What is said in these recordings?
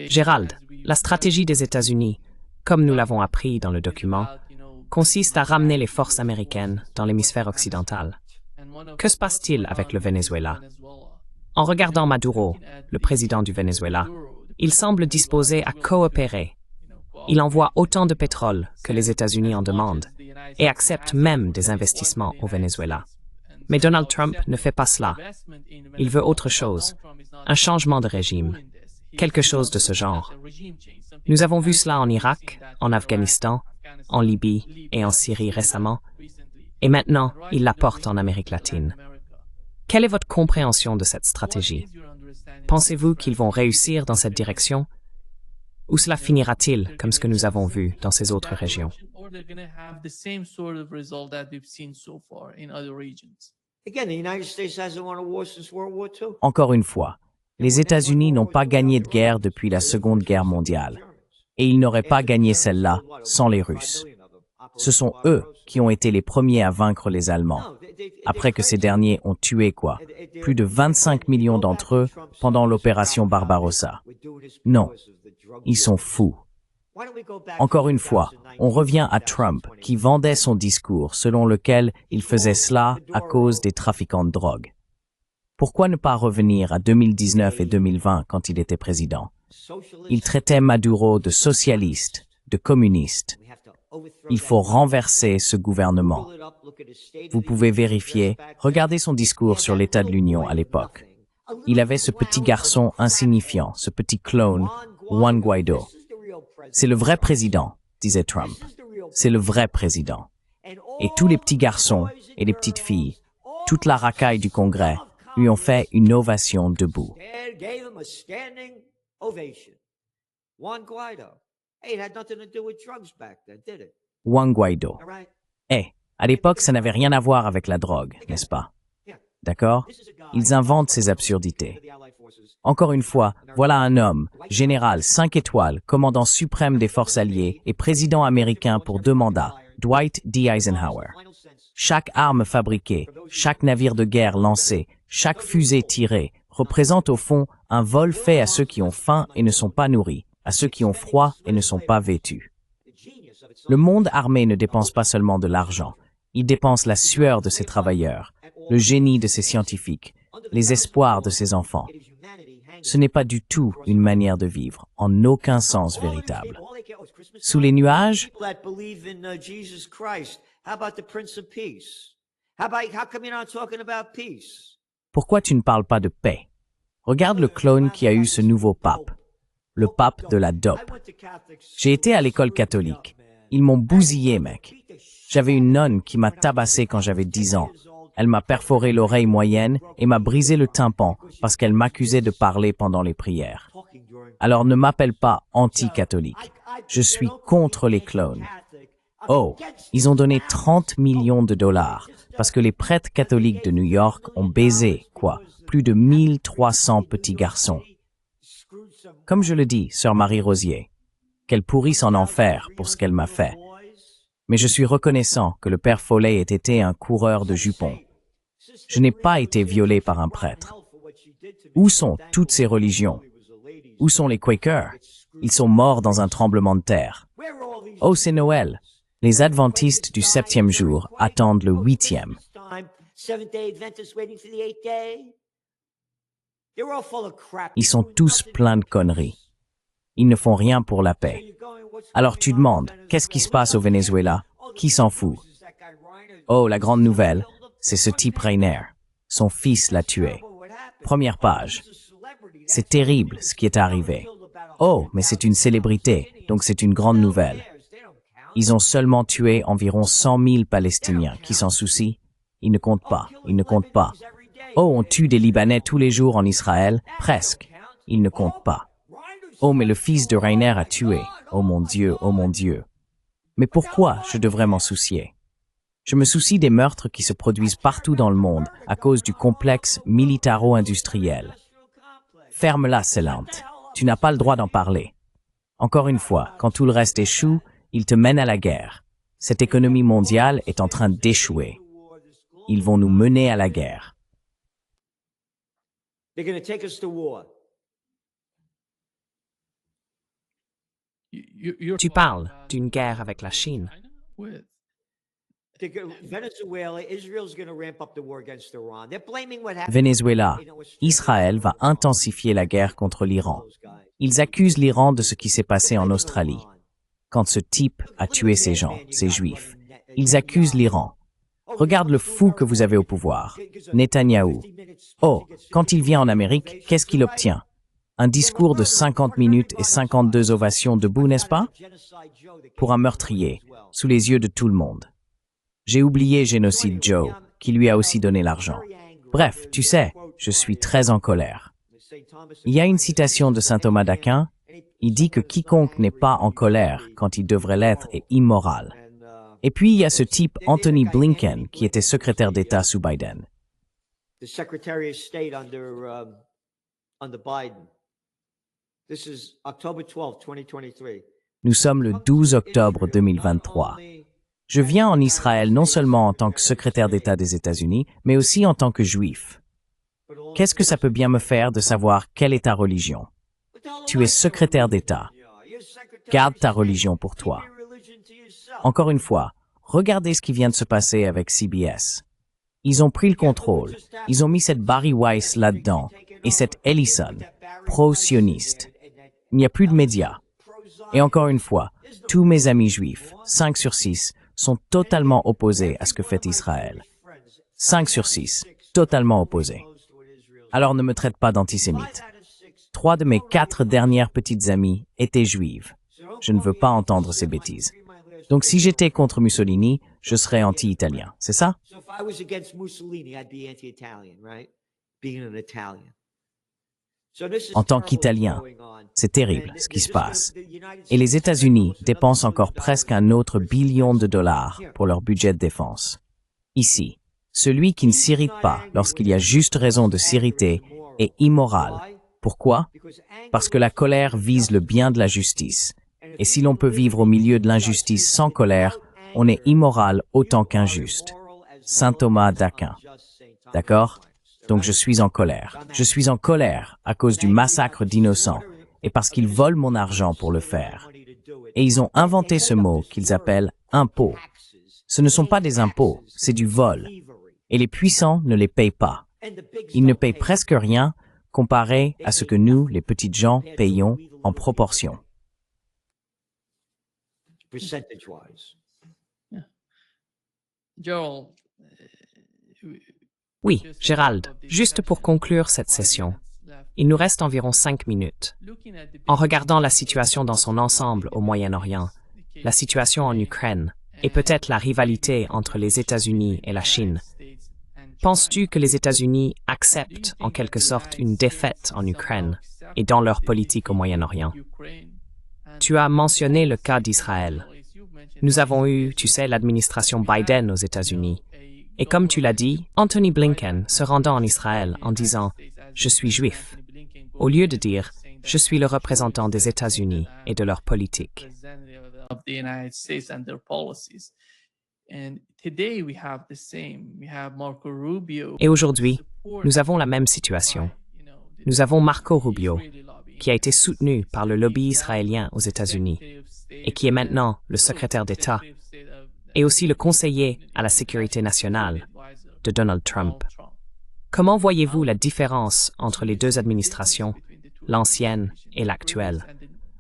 Gérald, la stratégie des États-Unis, comme nous l'avons appris dans le document, consiste à ramener les forces américaines dans l'hémisphère occidental. Que se passe-t-il avec le Venezuela? En regardant Maduro, le président du Venezuela, il semble disposé à coopérer. Il envoie autant de pétrole que les États-Unis en demandent et accepte même des investissements au Venezuela. Mais Donald Trump ne fait pas cela. Il veut autre chose, un changement de régime, quelque chose de ce genre. Nous avons vu cela en Irak, en Afghanistan, en Libye et en Syrie récemment, et maintenant il la porte en Amérique latine. Quelle est votre compréhension de cette stratégie? Pensez-vous qu'ils vont réussir dans cette direction? Ou cela finira-t-il comme ce que nous avons vu dans ces autres régions? Encore une fois, les États-Unis n'ont pas gagné de guerre depuis la Seconde Guerre mondiale. Et ils n'auraient pas gagné celle-là sans les Russes. Ce sont eux qui ont été les premiers à vaincre les Allemands, après que ces derniers ont tué plus de 25 millions d'entre eux pendant l'opération Barbarossa. Non, ils sont fous. Encore une fois, on revient à Trump qui vendait son discours selon lequel il faisait cela à cause des trafiquants de drogue. Pourquoi ne pas revenir à 2019 et 2020 quand il était président? Il traitait Maduro de socialiste, de communiste. Il faut renverser ce gouvernement. Vous pouvez vérifier, regardez son discours sur l'état de l'Union à l'époque. Il avait ce petit garçon insignifiant, ce petit clone, Juan Guaido. C'est le vrai président, disait Trump. C'est le vrai président. Et tous les petits garçons et les petites filles, toute la racaille du Congrès, lui ont fait une ovation debout. Juan Guaido. À l'époque, ça n'avait rien à voir avec la drogue, n'est-ce pas? D'accord? Ils inventent ces absurdités. Encore une fois, voilà un homme, général 5 étoiles, commandant suprême des forces alliées et président américain pour 2 mandats, Dwight D. Eisenhower. Chaque arme fabriquée, chaque navire de guerre lancé, chaque fusée tirée représente au fond un vol fait à ceux qui ont faim et ne sont pas nourris, à ceux qui ont froid et ne sont pas vêtus. Le monde armé ne dépense pas seulement de l'argent, il dépense la sueur de ses travailleurs, le génie de ses scientifiques, les espoirs de ses enfants. Ce n'est pas du tout une manière de vivre, en aucun sens véritable. Sous les nuages, pourquoi tu ne parles pas de paix? Regarde le clone qui a eu ce nouveau pape, le pape de la dope. J'ai été à l'école catholique. Ils m'ont bousillé, mec. J'avais une nonne qui m'a tabassé quand j'avais 10 ans. Elle m'a perforé l'oreille moyenne et m'a brisé le tympan parce qu'elle m'accusait de parler pendant les prières. Alors ne m'appelle pas anti-catholique. Je suis contre les clones. Oh, ils ont donné 30 millions de dollars parce que les prêtres catholiques de New York ont baisé, plus de 1300 petits garçons. Comme je le dis, sœur Marie Rosier, qu'elle pourrisse en enfer pour ce qu'elle m'a fait. Mais je suis reconnaissant que le père Follet ait été un coureur de jupons. Je n'ai pas été violé par un prêtre. Où sont toutes ces religions? Où sont les Quakers? Ils sont morts dans un tremblement de terre. Oh, c'est Noël. Les adventistes du 7e jour attendent le 8e. Ils sont tous pleins de conneries. Ils ne font rien pour la paix. Alors tu demandes, qu'est-ce qui se passe au Venezuela? Qui s'en fout? Oh, la grande nouvelle, c'est ce type Rainer. Son fils l'a tué. Première page. C'est terrible ce qui est arrivé. Oh, mais c'est une célébrité, donc c'est une grande nouvelle. Ils ont seulement tué environ 100 000 Palestiniens. Qui s'en soucie? Ils ne comptent pas, ils ne comptent pas. Oh, on tue des Libanais tous les jours en Israël? Presque. Ils ne comptent pas. Oh, mais le fils de Rainer a tué. Oh mon Dieu, oh mon Dieu. Mais pourquoi je devrais m'en soucier? Je me soucie des meurtres qui se produisent partout dans le monde à cause du complexe militaro-industriel. Ferme-la, Célante. Tu n'as pas le droit d'en parler. Encore une fois, quand tout le reste échoue, il te mène à la guerre. Cette économie mondiale est en train d'échouer. Ils vont nous mener à la guerre. Tu parles d'une guerre avec la Chine. Venezuela, Israël va intensifier la guerre contre l'Iran. Ils accusent l'Iran de ce qui s'est passé en Australie, quand ce type a tué ces gens, ces juifs. Ils accusent l'Iran. Regarde le fou que vous avez au pouvoir, Netanyahou. Oh, quand il vient en Amérique, qu'est-ce qu'il obtient? Un discours de 50 minutes et 52 ovations debout, n'est-ce pas? Pour un meurtrier, sous les yeux de tout le monde. J'ai oublié Génocide Joe, qui lui a aussi donné l'argent. Bref, tu sais, je suis très en colère. Il y a une citation de saint Thomas d'Aquin, il dit que quiconque n'est pas en colère quand il devrait l'être est immoral. Et puis il y a ce type Anthony Blinken qui était secrétaire d'État sous Biden. Nous sommes le 12 octobre 2023. Je viens en Israël non seulement en tant que secrétaire d'État des États-Unis, mais aussi en tant que juif. Qu'est-ce que ça peut bien me faire de savoir quelle est ta religion? Tu es secrétaire d'État. Garde ta religion pour toi. Encore une fois, regardez ce qui vient de se passer avec CBS. Ils ont pris le contrôle. Ils ont mis cette Bari Weiss là-dedans et cette Ellison, pro-sioniste. Il n'y a plus de médias. Et encore une fois, tous mes amis juifs, 5 sur 6, sont totalement opposés à ce que fait Israël. 5 sur 6, totalement opposés. Alors ne me traite pas d'antisémite. 3 de mes 4 dernières petites amies étaient juives. Je ne veux pas entendre ces bêtises. Donc si j'étais contre Mussolini, je serais anti-italien, c'est ça? En tant qu'Italien, c'est terrible ce qui se passe. Et les États-Unis dépensent encore presque $1 billion pour leur budget de défense. Ici, celui qui ne s'irrite pas lorsqu'il y a juste raison de s'irriter est immoral. Pourquoi? Parce que la colère vise le bien de la justice. Et si l'on peut vivre au milieu de l'injustice sans colère, on est immoral autant qu'injuste. Saint Thomas d'Aquin. D'accord? Donc je suis en colère. Je suis en colère à cause du massacre d'innocents et parce qu'ils volent mon argent pour le faire. Et ils ont inventé ce mot qu'ils appellent impôts. Ce ne sont pas des impôts, c'est du vol. Et les puissants ne les payent pas. Ils ne payent presque rien comparé à ce que nous, les petites gens, payons en proportion. Oui, Gérald, juste pour conclure cette session, il nous reste environ 5 minutes. En regardant la situation dans son ensemble au Moyen-Orient, la situation en Ukraine et peut-être la rivalité entre les États-Unis et la Chine, penses-tu que les États-Unis acceptent en quelque sorte une défaite en Ukraine et dans leur politique au Moyen-Orient? Tu as mentionné le cas d'Israël. Nous avons eu, tu sais, l'administration Biden aux États-Unis. Et comme tu l'as dit, Anthony Blinken se rendant en Israël en disant « Je suis juif », au lieu de dire « Je suis le représentant des États-Unis et de leur politique ». Et aujourd'hui, nous avons la même situation. Nous avons Marco Rubio, qui a été soutenu par le lobby israélien aux États-Unis et qui est maintenant le secrétaire d'État et aussi le conseiller à la sécurité nationale de Donald Trump. Comment voyez-vous la différence entre les deux administrations, l'ancienne et l'actuelle,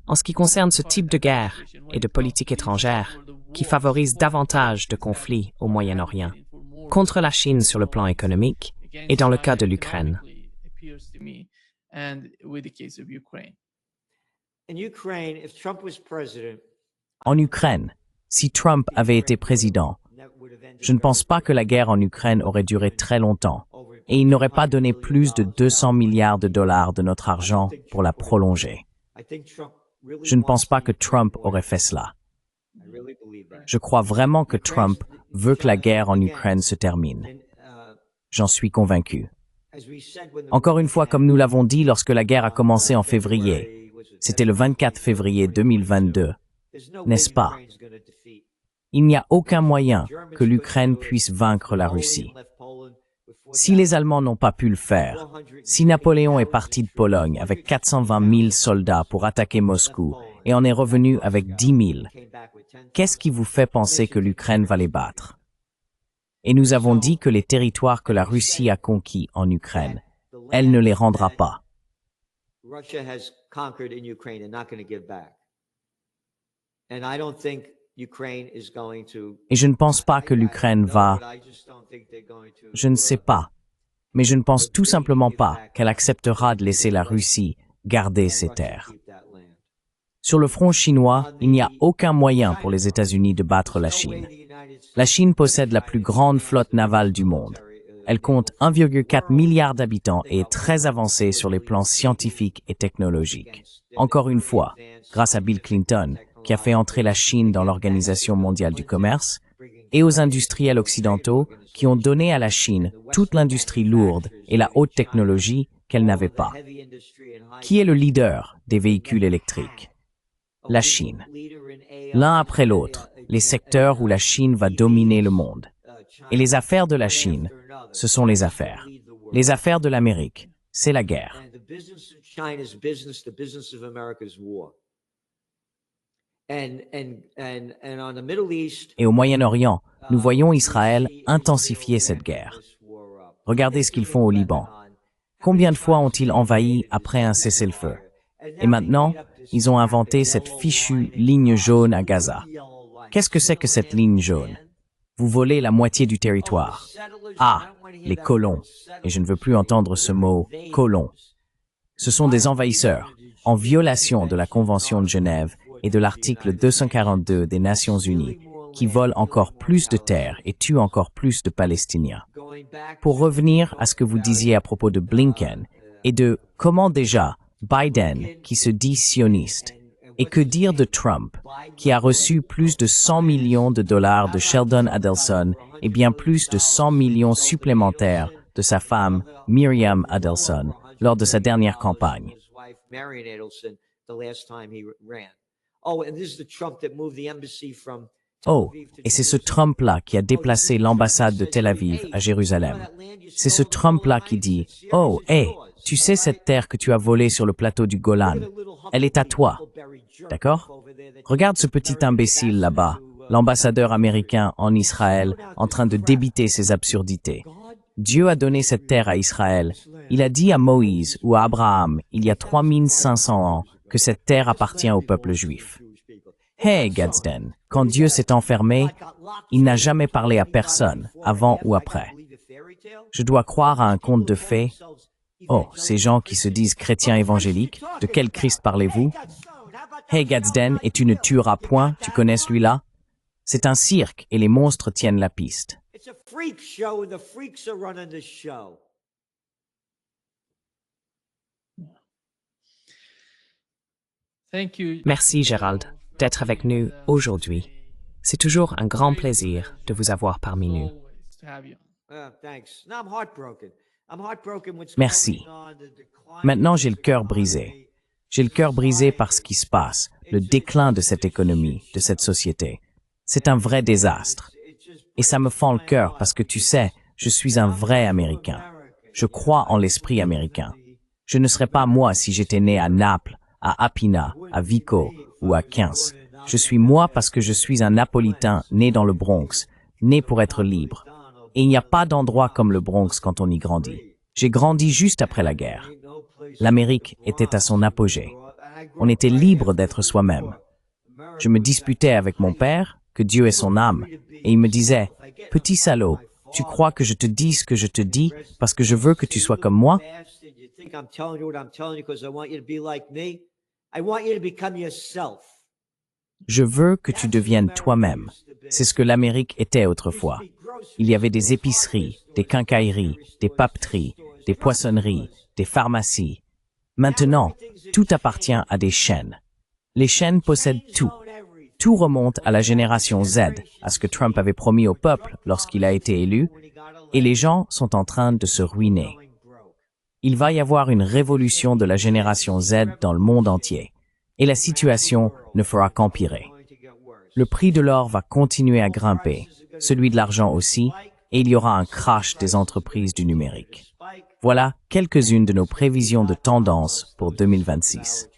en ce qui concerne ce type de guerre et de politique étrangère qui favorise davantage de conflits au Moyen-Orient, contre la Chine sur le plan économique et dans le cas de l'Ukraine? En Ukraine, si Trump avait été président, je ne pense pas que la guerre en Ukraine aurait duré très longtemps et il n'aurait pas donné plus de 200 milliards de dollars de notre argent pour la prolonger. Je ne pense pas que Trump aurait fait cela. Je crois vraiment que Trump veut que la guerre en Ukraine se termine. J'en suis convaincu. Encore une fois, comme nous l'avons dit lorsque la guerre a commencé en février, c'était le 24 février 2022, n'est-ce pas? Il n'y a aucun moyen que l'Ukraine puisse vaincre la Russie. Si les Allemands n'ont pas pu le faire, si Napoléon est parti de Pologne avec 420 000 soldats pour attaquer Moscou et en est revenu avec 10 000, qu'est-ce qui vous fait penser que l'Ukraine va les battre? Et nous avons dit que les territoires que la Russie a conquis en Ukraine, elle ne les rendra pas. Et je ne pense pas que l'Ukraine va... Je ne sais pas. Mais je ne pense tout simplement pas qu'elle acceptera de laisser la Russie garder ses terres. Sur le front chinois, il n'y a aucun moyen pour les États-Unis de battre la Chine. La Chine possède la plus grande flotte navale du monde. Elle compte 1,4 milliard d'habitants et est très avancée sur les plans scientifiques et technologiques. Encore une fois, grâce à Bill Clinton, qui a fait entrer la Chine dans l'Organisation mondiale du commerce, et aux industriels occidentaux qui ont donné à la Chine toute l'industrie lourde et la haute technologie qu'elle n'avait pas. Qui est le leader des véhicules électriques? La Chine. L'un après l'autre, les secteurs où la Chine va dominer le monde. Et les affaires de la Chine, ce sont les affaires. Les affaires de l'Amérique, c'est la guerre. Et au Moyen-Orient, nous voyons Israël intensifier cette guerre. Regardez ce qu'ils font au Liban. Combien de fois ont-ils envahi après un cessez-le-feu? Et maintenant, ils ont inventé cette fichue ligne jaune à Gaza. Qu'est-ce que c'est que cette ligne jaune? Vous volez la moitié du territoire. Ah, les colons. Et je ne veux plus entendre ce mot « colons ». Ce sont des envahisseurs, en violation de la Convention de Genève et de l'article 242 des Nations Unies, qui volent encore plus de terres et tuent encore plus de Palestiniens. Pour revenir à ce que vous disiez à propos de Blinken et de comment déjà Biden, qui se dit sioniste, et que dire de Trump, qui a reçu plus de 100 millions de dollars de Sheldon Adelson et bien plus de 100 millions supplémentaires de sa femme Miriam Adelson lors de sa dernière campagne. Oh, et c'est ce Trump-là qui a déplacé l'ambassade de Tel Aviv à Jérusalem. C'est ce Trump-là qui dit « Oh, hé, tu sais cette terre que tu as volée sur le plateau du Golan, elle est à toi. » D'accord? Regarde ce petit imbécile là-bas, l'ambassadeur américain en Israël, en train de débiter ses absurdités. Dieu a donné cette terre à Israël. Il a dit à Moïse ou à Abraham, il y a 3500 ans, que cette terre appartient au peuple juif. Hey, Gadsden, quand Dieu s'est enfermé, il n'a jamais parlé à personne, avant ou après. Je dois croire à un conte de fées. Oh, ces gens qui se disent chrétiens évangéliques, de quel Christ parlez-vous? Hey, Gadsden, et tu ne tueras point, tu connais celui-là? C'est un cirque et les monstres tiennent la piste. Merci, Gérald, d'être avec nous aujourd'hui. C'est toujours un grand plaisir de vous avoir parmi nous. Merci. Maintenant, j'ai le cœur brisé. J'ai le cœur brisé par ce qui se passe, le déclin de cette économie, de cette société. C'est un vrai désastre. Et ça me fend le cœur parce que tu sais, je suis un vrai Américain. Je crois en l'esprit américain. Je ne serais pas moi si j'étais né à Naples, à Apina, à Vico ou à Quince. Je suis moi parce que je suis un Napolitain né dans le Bronx, né pour être libre. Et il n'y a pas d'endroit comme le Bronx quand on y grandit. J'ai grandi juste après la guerre. L'Amérique était à son apogée. On était libre d'être soi-même. Je me disputais avec mon père, que Dieu ait son âme, et il me disait « Petit salaud, tu crois que je te dis ce que je te dis parce que je veux que tu sois comme moi ?» Je veux que tu deviennes toi-même. C'est ce que l'Amérique était autrefois. Il y avait des épiceries, des quincailleries, des papeteries, des poissonneries, des pharmacies. Maintenant, tout appartient à des chaînes. Les chaînes possèdent tout. Tout remonte à la génération Z, à ce que Trump avait promis au peuple lorsqu'il a été élu, et les gens sont en train de se ruiner. Il va y avoir une révolution de la génération Z dans le monde entier, et la situation ne fera qu'empirer. Le prix de l'or va continuer à grimper, celui de l'argent aussi, et il y aura un crash des entreprises du numérique. Voilà quelques-unes de nos prévisions de tendance pour 2026.